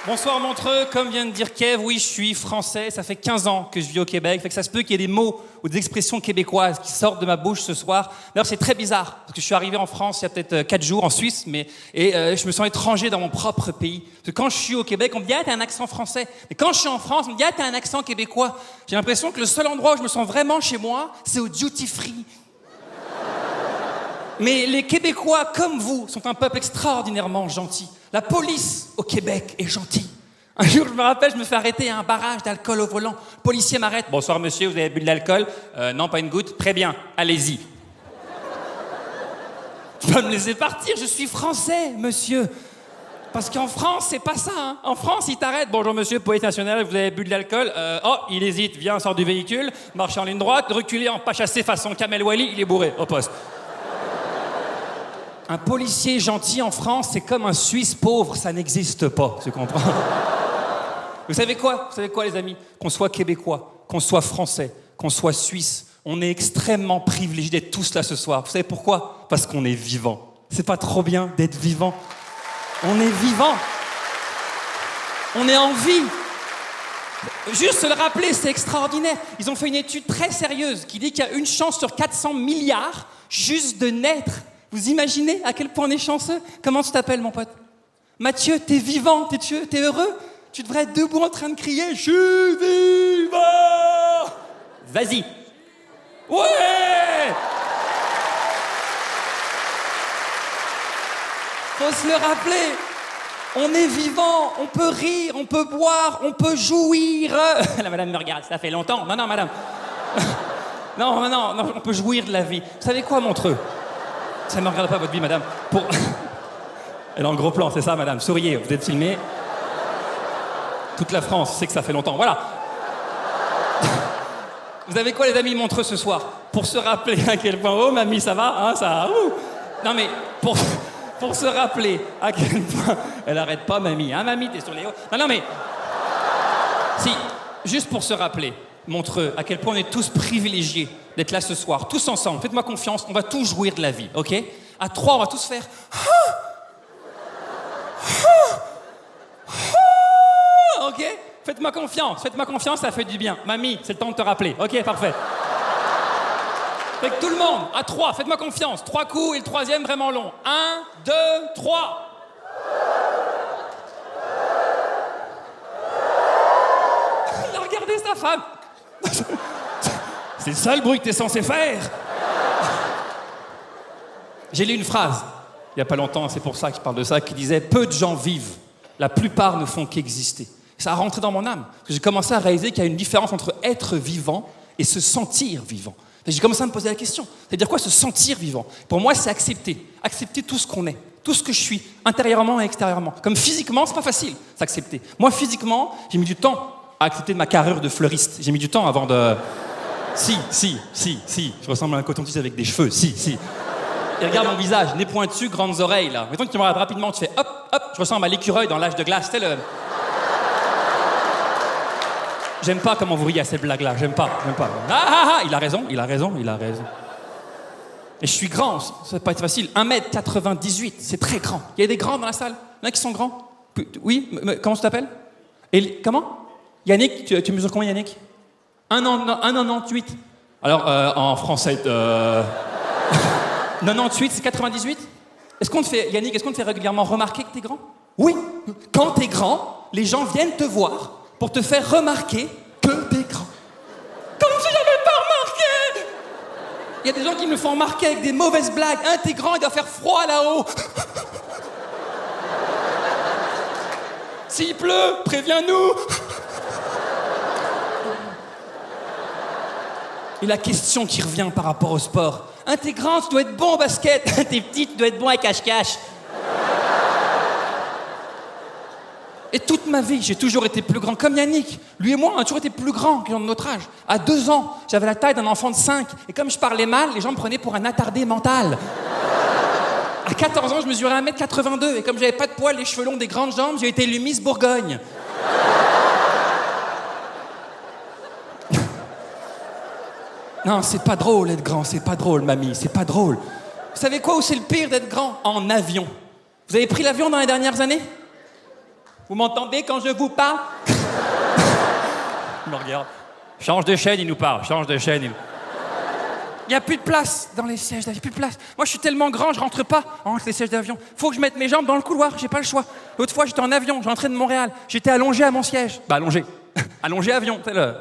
Bonsoir Montreux, comme vient de dire Kev, oui je suis français, ça fait 15 ans que je vis au Québec, fait que ça se peut qu'il y ait des mots ou des expressions québécoises qui sortent de ma bouche ce soir. D'ailleurs c'est très bizarre, parce que je suis arrivé en France il y a peut-être 4 jours, en Suisse, et je me sens étranger dans mon propre pays. Parce que quand je suis au Québec, on me dit « Ah, t'as un accent français ». Mais quand je suis en France, on me dit « Ah, t'as un accent québécois ». J'ai l'impression que le seul endroit où je me sens vraiment chez moi, c'est au duty free. Mais les Québécois, comme vous, sont un peuple extraordinairement gentil. La police au Québec est gentille. Un jour, je me rappelle, je me fais arrêter à un barrage d'alcool au volant. Le policier m'arrête. « Bonsoir monsieur, vous avez bu de l'alcool ?»« Non, pas une goutte. »« Très bien, allez-y. » Tu vas me laisser partir, je suis français, monsieur. Parce qu'en France, c'est pas ça. Hein. En France, ils t'arrêtent. « Bonjour monsieur, police nationale, vous avez bu de l'alcool ?» Oh, il hésite, viens, sort du véhicule, marche en ligne droite, reculer en pas chassé façon Kamel Wally, il est bourré, au poste. Un policier gentil en France, c'est comme un Suisse pauvre, ça n'existe pas, tu comprends? Vous savez quoi? Vous savez quoi, les amis? Qu'on soit québécois, qu'on soit français, qu'on soit suisse, on est extrêmement privilégiés d'être tous là ce soir. Vous savez pourquoi? Parce qu'on est vivant. C'est pas trop bien d'être vivant? On est vivant. On est en vie. Juste se le rappeler, c'est extraordinaire. Ils ont fait une étude très sérieuse qui dit qu'il y a une chance sur 400 milliards juste de naître. Vous imaginez à quel point on est chanceux? Comment tu t'appelles, mon pote? Mathieu, t'es vivant, t'es heureux? Tu devrais être debout en train de crier « Je suis vivant !» Vas-y. Ouais! Faut se le rappeler. On est vivant, on peut rire, on peut boire, on peut jouir. La madame me regarde, ça fait longtemps. Non, madame. Non, on peut jouir de la vie. Vous savez quoi, Montreux? Ça ne me regarde pas, votre vie, madame. Elle est en gros plan, c'est ça, madame. Souriez, vous êtes filmée. Toute la France sait que ça fait longtemps. Voilà. Vous avez quoi, les amis Montreux, ce soir? Pour se rappeler à quel point... Oh, mamie, ça va? Hein, ça... Non, mais pour se rappeler à quel point... Elle arrête pas, mamie. Hein, mamie, t'es sur les hauts. Non, mais... Si, juste pour se rappeler, Montreux, à quel point on est tous privilégiés d'être là ce soir, tous ensemble. Faites-moi confiance, on va tous jouir de la vie, ok? À 3, on va tous faire... Ok? Faites-moi confiance, ça fait du bien. Mamie, c'est le temps de te rappeler. Ok, parfait. Fait que tout le monde, à 3, faites-moi confiance. 3 coups et le 3e vraiment long. 1, 2, 3. Il a regardé sa femme. C'est ça le bruit que t'es censé faire. J'ai lu une phrase, il n'y a pas longtemps, c'est pour ça que je parle de ça, qui disait « Peu de gens vivent, la plupart ne font qu'exister ». Ça a rentré dans mon âme. Parce que j'ai commencé à réaliser qu'il y a une différence entre être vivant et se sentir vivant. J'ai commencé à me poser la question. C'est-à-dire quoi, se sentir vivant? Pour moi, c'est accepter. Accepter tout ce qu'on est. Tout ce que je suis, intérieurement et extérieurement. Comme physiquement, c'est pas facile, s'accepter. Moi, physiquement, j'ai mis du temps à accepter de ma carrure de fleuriste. J'ai mis du temps avant de... Si. Je ressemble à un coton-tige avec des cheveux. Si. Et regarde mon visage, nez pointu, grandes oreilles, là. Mettons que tu me regardes rapidement, tu fais hop, je ressemble à l'écureuil dans l'âge de glace. C'est le... J'aime pas comment vous riez à ces blagues-là, j'aime pas. Il a raison. Et je suis grand, ça va pas être facile. 1m98, c'est très grand. Il y a des grands dans la salle? Il y en a qui sont grands? Oui, comment tu t'appelles? Comment? Yannick, tu mesures combien, Yannick? 1,98. Alors, en français, 98, c'est 98? Yannick, est-ce qu'on te fait régulièrement remarquer que t'es grand? Oui. Quand t'es grand, les gens viennent te voir pour te faire remarquer que t'es grand. Comme si j'avais pas remarqué! Il y a des gens qui me font remarquer avec des mauvaises blagues. T'es grand, il doit faire froid là-haut. S'il pleut, préviens-nous. Et la question qui revient par rapport au sport. T'es grand, tu dois être bon au basket. T'es petit, tu dois être bon à cache-cache. Et toute ma vie, j'ai toujours été plus grand, comme Yannick. Lui et moi, on a toujours été plus grands que de notre âge. À 2 ans, j'avais la taille d'un enfant de 5. Et comme je parlais mal, les gens me prenaient pour un attardé mental. À 14 ans, je mesurais 1m82. Et comme j'avais pas de poils, les cheveux longs, des grandes jambes, j'ai été élu Miss Bourgogne. Non, c'est pas drôle d'être grand, c'est pas drôle, mamie, c'est pas drôle. Vous savez quoi, où c'est le pire d'être grand? En avion. Vous avez pris l'avion dans les dernières années? Vous m'entendez quand je vous parle? Il me regarde. Change de chaîne, il nous parle. Change de chaîne. Il n'y a plus de place dans les sièges d'avion. Il n'y a plus de place. Moi, je suis tellement grand, je rentre pas entre les sièges d'avion. Faut que je mette mes jambes dans le couloir. J'ai pas le choix. L'autre fois, j'étais en avion. J'entrais de Montréal. J'étais allongé à mon siège. Bah, allongé. Allongé avion. C'est le...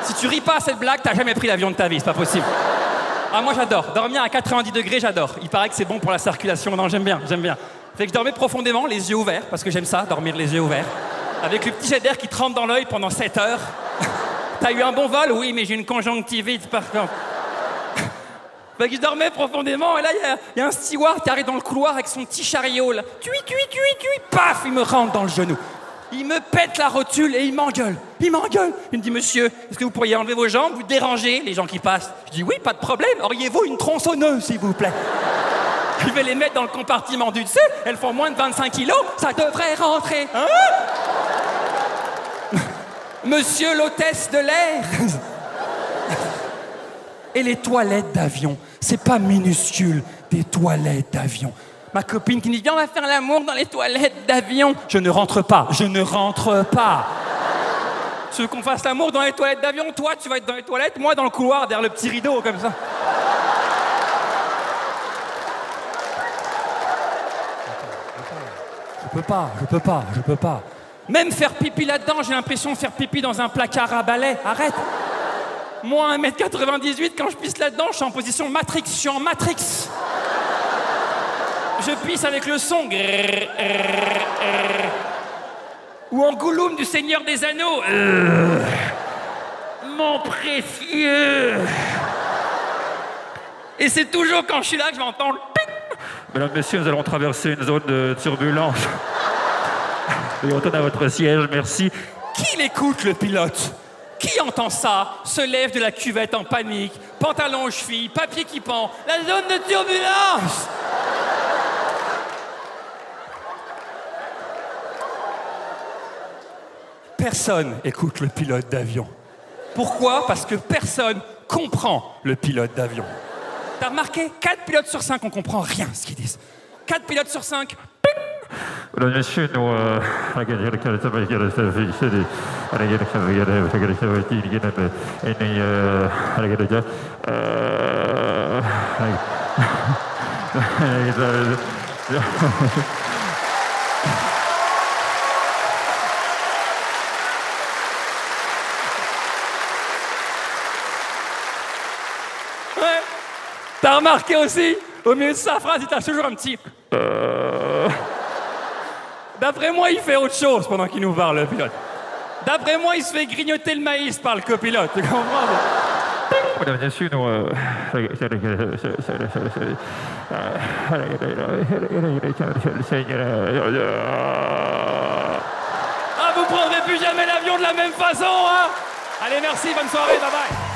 Si tu ris pas à cette blague, t'as jamais pris l'avion de ta vie. C'est pas possible. Ah, moi, j'adore. Dormir à 90 degrés, j'adore. Il paraît que c'est bon pour la circulation. Non, j'aime bien. Fait que je dormais profondément, les yeux ouverts, parce que j'aime ça, dormir les yeux ouverts. Avec le petit jet d'air qui trempe dans l'œil pendant 7 heures. T'as eu un bon vol? Oui, mais j'ai une conjonctivite par contre. Fait que je dormais profondément, et là, il y a un steward qui arrive dans le couloir avec son petit chariot, là. Tui, paf, il me rentre dans le genou. Il me pète la rotule et il m'engueule. Il me dit, monsieur, est-ce que vous pourriez enlever vos jambes? Vous dérangez les gens qui passent. Je dis, oui, pas de problème. Auriez-vous une tronçonneuse, s'il vous plaît? Je vais les mettre dans le compartiment du dessus. Elles font moins de 25 kilos. Ça devrait rentrer. Hein? Monsieur l'hôtesse de l'air. Et les toilettes d'avion, c'est pas minuscule, des toilettes d'avion. Ma copine qui me dit, viens, on va faire l'amour dans les toilettes d'avion. Je ne rentre pas. Tu veux qu'on fasse l'amour dans les toilettes d'avion? Toi, tu vas être dans les toilettes, moi dans le couloir, derrière le petit rideau, comme ça. Je peux pas. Même faire pipi là-dedans, j'ai l'impression de faire pipi dans un placard à balai. Arrête. Moi, 1m98, quand je pisse là-dedans, je suis en position Matrix. Je suis en Matrix. Je pisse avec le son. Ou en Gollum du Seigneur des Anneaux. Mon précieux. Et c'est toujours quand je suis là que je vais entendre. Mesdames, Messieurs, nous allons traverser une zone de turbulence. Veuillez retourner à votre siège, merci. Qui l'écoute, le pilote? Qui entend ça? Se lève de la cuvette en panique, pantalon aux chevilles, papier qui pend, la zone de turbulence! Personne écoute le pilote d'avion. Pourquoi? Parce que personne comprend le pilote d'avion. T'as remarqué? 4 pilotes sur 5, on comprend rien ce qu'ils disent. 4 pilotes sur 5. Mesdames, Messieurs, nous... Ouais. T'as remarqué aussi? Au milieu de sa phrase, il t'a toujours un petit... D'après moi, il fait autre chose pendant qu'il nous parle, le pilote. D'après moi, il se fait grignoter le maïs par le copilote, tu comprends? Mesdames, Messieurs, nous... Ah, vous prendrez plus jamais l'avion de la même façon, hein? Allez, merci, bonne soirée, bye bye.